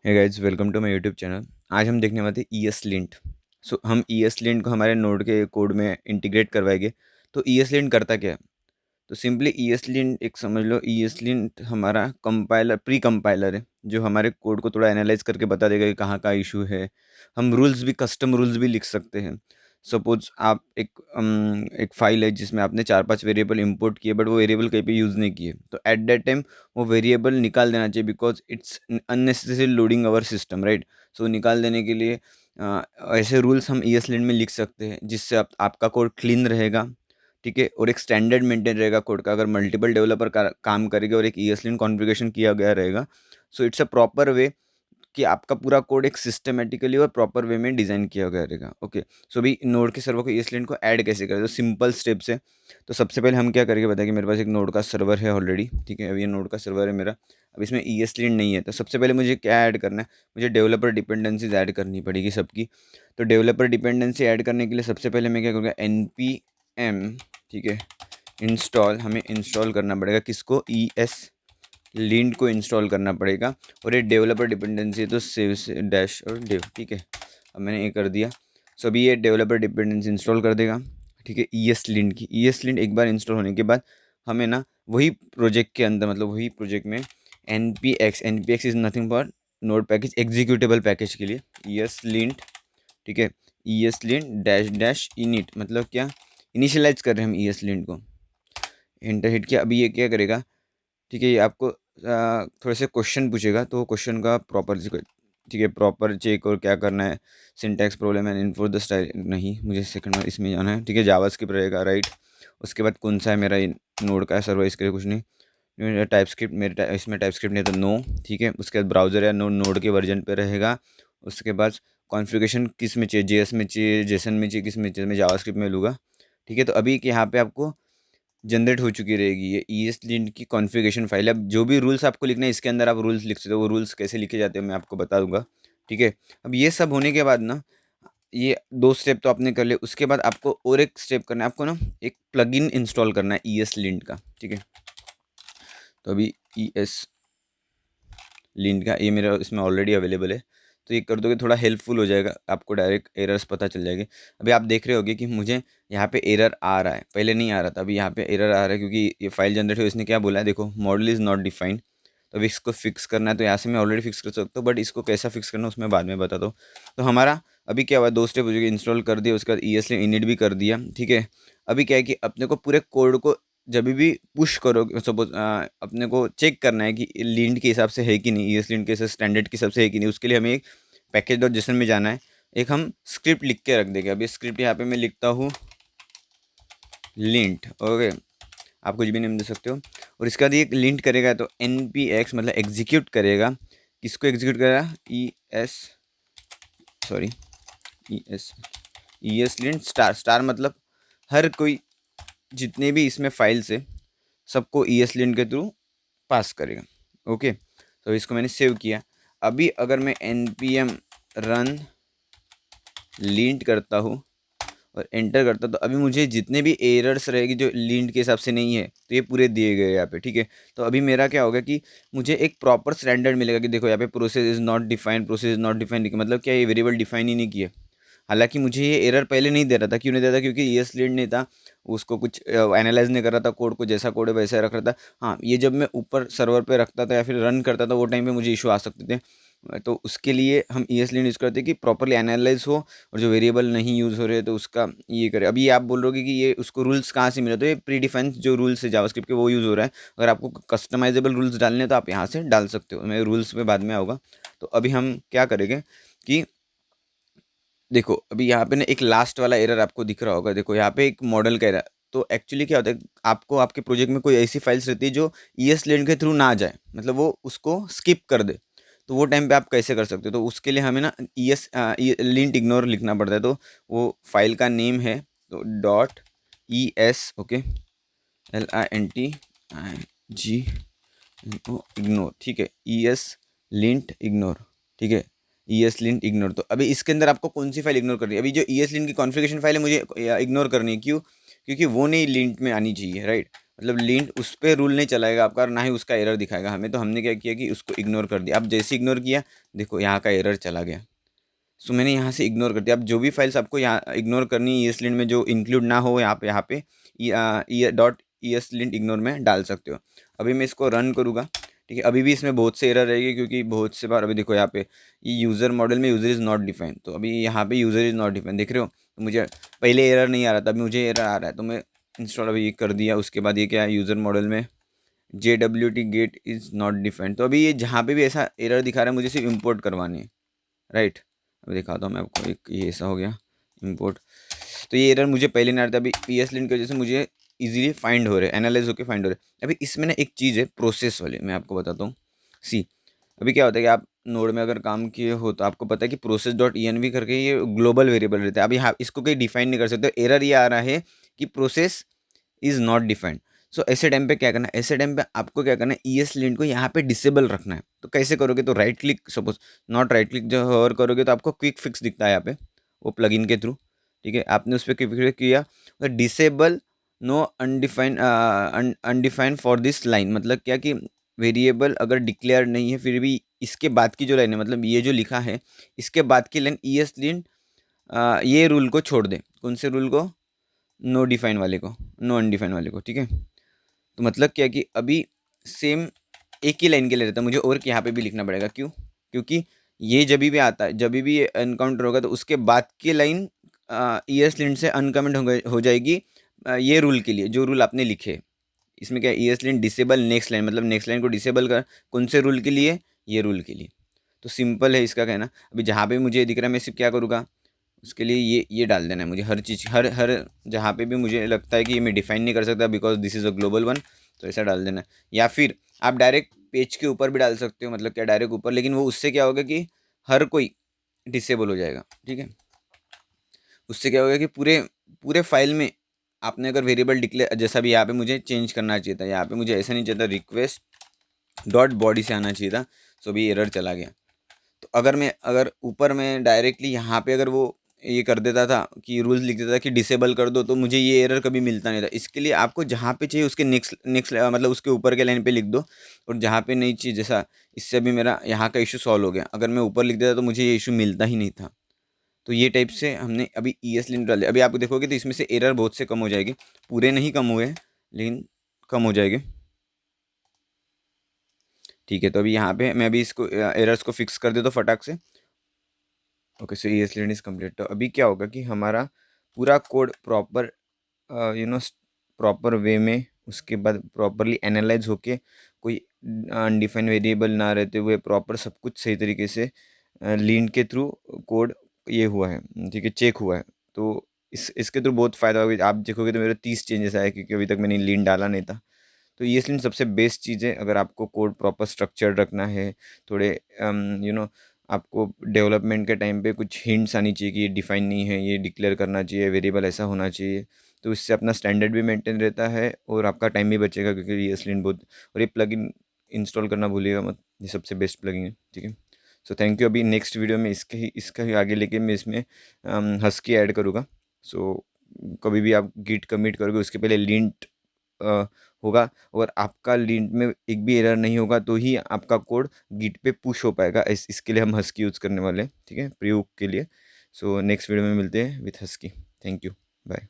Hey guys, welcome to my YouTube channel. आज हम देखने वाले थे ESLint। हम ESLint को हमारे नोड के कोड में इंटीग्रेट करवाएंगे। तो ESLint करता क्या है? तो सिंपली ESLint एक समझ लो, ESLint हमारा कंपाइलर, प्री कंपाइलर है जो हमारे कोड को थोड़ा एनालाइज करके बता देगा कि कहाँ का इशू है। हम रूल्स भी, कस्टम रूल्स भी लिख सकते हैं। सपोज आप एक फाइल है जिसमें आपने 4-5 वेरिएबल इंपोर्ट किए, बट वो वेरिएबल कहीं पे यूज़ नहीं किए, तो एट दैट टाइम वो वेरिएबल निकाल देना चाहिए, because it's unnecessary loading our system, right. So निकाल देने के लिए ऐसे रूल्स हम ESLint में लिख सकते हैं, जिससे आपका कोड क्लीन रहेगा, ठीक है, और एक स्टैंडर्ड मेंटेन रहेगा कोड का। अगर मल्टीपल डेवलपर काम करेंगे और एक ESLint कॉन्फ़िगरेशन किया गया रहेगा, so it's a proper way कि आपका पूरा कोड एक सिस्टमेटिकली और प्रॉपर वे में डिज़ाइन किया गया रहेगा। ओके, सो अभी नोड के सर्वर को ESLint को ऐड कैसे करें, तो सिंपल स्टेप्स है। तो सबसे पहले हम क्या करेंगे बताइए कि मेरे पास एक नोड का सर्वर है ऑलरेडी, ठीक है। अब ये नोड का सर्वर है मेरा, अब इसमें ESLint नहीं है, तो सबसे पहले मुझे क्या ऐड करना है, मुझे डेवलपर डिपेंडेंसीज ऐड करनी पड़ेगी सबकी। तो डेवलपर डिपेंडेंसी ऐड करने के लिए सबसे पहले मैं क्या करूँगा, npm, ठीक है, इंस्टॉल, हमें इंस्टॉल करना पड़ेगा किसको, ESLint को इंस्टॉल करना पड़ेगा। और ये डेवलपर डिपेंडेंसी है, तो सेव से डैश और डेव, ठीक है। अब मैंने ये कर दिया। सो अभी ये डेवलपर डिपेंडेंसी इंस्टॉल कर देगा, ठीक है। ESLint एक बार इंस्टॉल होने के बाद हमें ना वही प्रोजेक्ट के अंदर, मतलब वही प्रोजेक्ट में npx is nothing for node package executable package के लिए ESLint, ठीक है, ESLint डैश डैश इनिट, मतलब क्या, इनिशियलाइज कर रहे हैं हम ESLint को। एंटर हिट किया। अभी ये क्या करेगा, ठीक है, ये आपको थोड़े से क्वेश्चन पूछेगा, तो क्वेश्चन का प्रॉपर, ठीक है, प्रॉपर चेक और क्या करना है, syntax problem and info the style, नहीं मुझे सेकंड में इसमें जाना है, ठीक है, जावास्क्रिप्ट रहेगा, राइट। उसके बाद कौन सा है मेरा नोड का सर्वर, इसके लिए कुछ नहीं, मेरा टाइपस्क्रिप्ट, इसमें टाइपस्क्रिप्ट नहीं है तो नो, ठीक है। उसके बाद ब्राउज़र या नोड के वर्जन पे रहेगा। उसके बाद कॉन्फ़िगरेशन किस में चाहिए, जेएस में चाहिए, जेसन में चाहिए, किस में चाहिए, मैं जावास्क्रिप्ट में लूँगा, ठीक है। तो अभी कि यहाँ पे आपको जनरेट हो चुकी रहेगी ये ESLint की कॉन्फ़िगरेशन फाइल। अब जो भी रूल्स आपको लिखना है इसके अंदर आप रूल्स लिख सकते हो, वो रूल्स कैसे लिखे जाते हैं मैं आपको बता दूंगा, ठीक है। अब ये सब होने के बाद ना, ये 2 स्टेप तो आपने कर लिए, उसके बाद आपको और एक स्टेप करना है, आपको ना एक प्लगइन इंस्टॉल करना है ESLint का, ठीक है। तो अभी ESLint का ये मेरा इसमें ऑलरेडी अवेलेबल है, तो ये कर दोगे थोड़ा हेल्पफुल हो जाएगा, आपको डायरेक्ट एरर्स पता चल जाएंगे। अभी आप देख रहे होगे कि मुझे यहाँ पे एरर आ रहा है, पहले नहीं आ रहा था, अभी यहाँ पे एरर आ रहा है क्योंकि ये फाइल जनरेट हुई, इसने क्या बोला है देखो, मॉडल इज़ नॉट डिफाइंड। तो अभी इसको फिक्स करना है, तो यहाँ से मैं ऑलरेडी फिक्स कर सकता हूँ, बट इसको कैसा फिक्स करना है उसमें बाद में बताता हूँ। तो हमारा अभी क्या हुआ, 2 स्टेप हो चुके, इंस्टॉल कर दिया, उसके बाद ESLint इनिट भी कर दिया, ठीक है। अभी क्या है कि अपने को पूरे कोड को जब भी पुश करो, सपोज अपने को चेक करना है कि लिंट के हिसाब से है कि नहीं, ESLint के हिसाब स्टैंडर्ड के हिसाब से है कि नहीं, उसके लिए हमें एक पैकेज डॉट जेसन में जाना है, एक हम स्क्रिप्ट लिख के रख देंगे। अभी स्क्रिप्ट यहाँ पे मैं लिखता हूँ लिंट, ओके, आप कुछ भी नेम दे सकते हो। और इसके बाद ये लिंट करेगा, तो npx मतलब एग्जीक्यूट करेगा, किसको एग्जीक्यूट करेगा, sorry ES ESLint star, star मतलब हर कोई, जितने भी इसमें फाइल्स है सबको ESLint के थ्रू पास करेगा, ओके। तो इसको मैंने सेव किया। अभी अगर मैं npm रन लिंट करता हूँ और एंटर करता, तो अभी मुझे जितने भी एरर्स रहेगी जो लिंट के हिसाब से नहीं है, तो ये पूरे दिए गए यहाँ पे, ठीक है। तो अभी मेरा क्या होगा कि मुझे एक प्रॉपर स्टैंडर्ड मिलेगा कि देखो यहाँ पे process is not defined, process is not defined, मतलब क्या, ये वेरिएबल डिफाइन ही नहीं किया। हालांकि मुझे ये एरर पहले नहीं दे रहा था, क्यों नहीं दे रहा था, क्योंकि ESLint नहीं था, उसको कुछ एनालाइज नहीं कर रहा था कोड को, जैसा कोड है वैसा रख रहा था। हाँ, ये जब मैं ऊपर सर्वर पे रखता था या फिर रन करता था, वो टाइम पे मुझे इशू आ सकते थे। तो उसके लिए हम ESLint यूज़ करते हैं कि प्रॉपरली एनालाइज हो, और जो वेरिएबल नहीं यूज़ हो रहे तो उसका ये करे। अभी आप बोल रहे हो कि ये उसको रूल्स कहाँ से मिले, तो ये प्री डिफाइंड जो रूल्स है जावास्क्रिप्ट के वो यूज़ हो रहा है। अगर आपको कस्टमाइजेबल रूल्स डालने हैं तो आप यहाँ से डाल सकते हो, मैं रूल्स पे बाद में आऊँगा। तो अभी हम क्या करेंगे कि देखो, अभी यहाँ पे ना एक लास्ट वाला एरर आपको दिख रहा होगा, देखो यहाँ पे एक मॉडल का एरर। तो एक्चुअली क्या होता है, आपको आपके प्रोजेक्ट में कोई ऐसी फाइल्स रहती है जो ESLint के थ्रू ना जाए, मतलब वो उसको स्किप कर दे, तो वो टाइम पे आप कैसे कर सकते हो, तो उसके लिए हमें ना लिंट इग्नोर लिखना पड़ता है। तो वो फाइल का नेम है, तो .es, ओके, LINT इग्नोर, ठीक है, ESLint इग्नोर, ठीक है, ESLint इग्नोर। तो अभी इसके अंदर आपको कौन सी फाइल इग्नोर करनी है, अभी जो ESLint की कॉन्फ़िगरेशन फाइल है मुझे इग्नोर करनी है, क्यों, क्योंकि वो नहीं लिंट में आनी चाहिए, राइट। मतलब लिंट उस पे रूल नहीं चलाएगा आपका और ना ही उसका एरर दिखाएगा हमें। तो हमने क्या किया कि उसको इग्नोर कर दिया। अब जैसे इग्नोर किया, देखो यहाँ का एरर चला गया। सो मैंने यहाँ से इग्नोर कर दिया। अब जो भी फाइल्स आपको यहाँ इग्नोर करनी है ESLint में, जो इंक्लूड ना हो यहाँ पे डॉट ESLint इग्नोर में डाल सकते हो। अभी मैं इसको रन करूँगा, ठीक है। अभी भी इसमें बहुत से एरर रहेगी, क्योंकि बहुत से बार अभी देखो यहाँ पे ये यूज़र मॉडल में यूज़र इज़ नॉट डिफाइंड, तो अभी यहाँ पे यूज़र इज़ नॉट डिफाइंड देख रहे हो। तो मुझे पहले एरर नहीं आ रहा था, अभी मुझे एरर आ रहा है, तो मैं इंस्टॉल अभी ये कर दिया। उसके बाद ये क्या है, यूज़र मॉडल में JWT get is not defined. तो अभी ये जहाँ पे भी ऐसा एरर दिखा रहा है, मुझे सिर्फ इम्पोर्ट करवानी है, राइट। अभी दिखाता हूँ मैं आपको, एक ये ऐसा हो गया इम्पोर्ट। तो ये एरर मुझे पहले नहीं आ रहा था, अभी ESLint की वजह से मुझे इजीली फाइंड हो रहे हैं, एनालाइज होकर फाइंड हो रहे हैं। अभी इसमें ना एक चीज़ है प्रोसेस वाली, मैं आपको बताता हूँ। सी, अभी क्या होता है कि आप नोड में अगर काम किए हो तो आपको पता है कि प्रोसेस डॉट env करके ये ग्लोबल वेरिएबल रहता है। अभी यहाँ इसको कहीं डिफाइन नहीं कर सकते। एरर ये आ रहा है कि प्रोसेस इज़ नॉट डिफाइंड। सो ऐसे टाइम पे क्या करना है, ऐसे टाइम पे आपको क्या करना है, ESLint को यहाँ पे डिसेबल रखना है। तो कैसे करोगे, तो right click, suppose not right click जो होवर करोगे तो आपको क्विक फिक्स दिखता है यहाँ पे, वो प्लगइन के थ्रू, ठीक है। आपने उस पर क्लिक किया तो disable no undefined undefined for this line, मतलब क्या कि वेरिएबल अगर डिक्लेयर नहीं है फिर भी इसके बाद की जो लाइन है, मतलब ये जो लिखा है इसके बाद की लाइन ESLint ये रूल को छोड़ दे। कौन से रूल को, नो डिफाइन वाले को, नो अनडिफाइन वाले को, ठीक है। तो मतलब क्या कि अभी सेम एक ही लाइन के लिए रहता है मुझे, और यहाँ पे भी लिखना पड़ेगा। क्यों, क्योंकि ये जब भी आता है, जब भी ये एनकाउंटर होगा तो उसके बाद की लाइन ESLint से अनकमेंट हो जाएगी ये रूल के लिए, जो रूल आपने लिखे। इसमें क्या है, ESLint डिसेबल नेक्स्ट लाइन, मतलब नेक्स्ट लाइन को डिसेबल कर, कौन से रूल के लिए, ये रूल के लिए। तो सिंपल है इसका कहना। अभी जहाँ पे मुझे दिख रहा है मैं सिर्फ क्या करूँगा, उसके लिए ये डाल देना है मुझे। हर चीज़ हर हर जहाँ पे भी मुझे लगता है कि ये मैं डिफाइन नहीं कर सकता because this is a global one, तो ऐसा डाल देना है। या फिर आप डायरेक्ट पेज के ऊपर भी डाल सकते हो, मतलब क्या डायरेक्ट ऊपर, लेकिन वो उससे क्या होगा कि हर कोई डिसेबल हो जाएगा, ठीक है। उससे क्या होगा कि पूरे पूरे फाइल में आपने अगर वेरिएबल डिक्लेयर, जैसा भी यहाँ पे मुझे चेंज करना चाहिए था, यहाँ पे मुझे ऐसा नहीं चाहिए था, रिक्वेस्ट डॉट बॉडी से आना चाहिए था। सो भी एरर चला गया। तो अगर ऊपर में डायरेक्टली यहाँ पे अगर वो ये कर देता था कि रूल्स लिख देता था कि डिसेबल कर दो, तो मुझे ये एरर कभी मिलता नहीं था। इसके लिए आपको जहाँ पे चाहिए उसके नेक्स्ट मतलब उसके ऊपर के लाइन पे लिख दो, और जहाँ पे नहीं चाहिए, जैसा इससे भी मेरा यहाँ का इशू सॉल्व हो गया, अगर मैं ऊपर लिख देता तो मुझे ये इशू मिलता ही नहीं था। तो ये टाइप से हमने अभी ESLint डाल दिया। अभी आप देखोगे तो इसमें से एरर बहुत से कम हो जाएगी, पूरे नहीं कम हुए लेकिन कम हो जाएगी, ठीक है। तो अभी यहाँ पे मैं अभी इसको एरर्स को फिक्स कर देता हूँ फटाक से। Okay, so ESLint is complete. तो अभी क्या होगा कि हमारा पूरा code proper you know proper way में, उसके बाद प्रॉपरली एनालाइज होके, कोई अनडिफाइंड वेरिएबल ना रहते हुए प्रॉपर सब कुछ सही तरीके से लीन के थ्रू कोड ये हुआ है, ठीक है, चेक हुआ है। तो इसके थ्रू बहुत फ़ायदा होगा। आप देखोगे तो मेरे 30 चेंजेस आए, क्योंकि अभी तक मैंने लीन डाला नहीं था। तो ESLint सबसे बेस्ट चीज़ है अगर आपको कोड प्रॉपर स्ट्रक्चर्ड रखना है। थोड़े यू नो आपको डेवलपमेंट के टाइम पे कुछ हिंट्स आनी चाहिए कि ये डिफाइन नहीं है, ये डिक्लेयर करना चाहिए, वेरिएबल ऐसा होना चाहिए। तो इससे अपना स्टैंडर्ड भी मेंटेन रहता है और आपका टाइम भी बचेगा, क्योंकि ESLint बहुत, और ये प्लगइन इंस्टॉल करना भूलिएगा मत, ये सबसे बेस्ट प्लगइन है, ठीक है। So thank you. अभी नेक्स्ट वीडियो में इसका ही आगे लेके मैं इसमें हस्की ऐड करूँगा। सो कभी भी आप गिट कमिट करोगे उसके पहले लिंट होगा, और आपका लिंट में एक भी एरर नहीं होगा तो ही आपका कोड गिट पे पुश हो पाएगा। इसके लिए हम हस्की यूज़ करने वाले हैं, ठीक है, प्री हुक के लिए। सो नेक्स्ट वीडियो में मिलते हैं with Husky. Thank you, bye.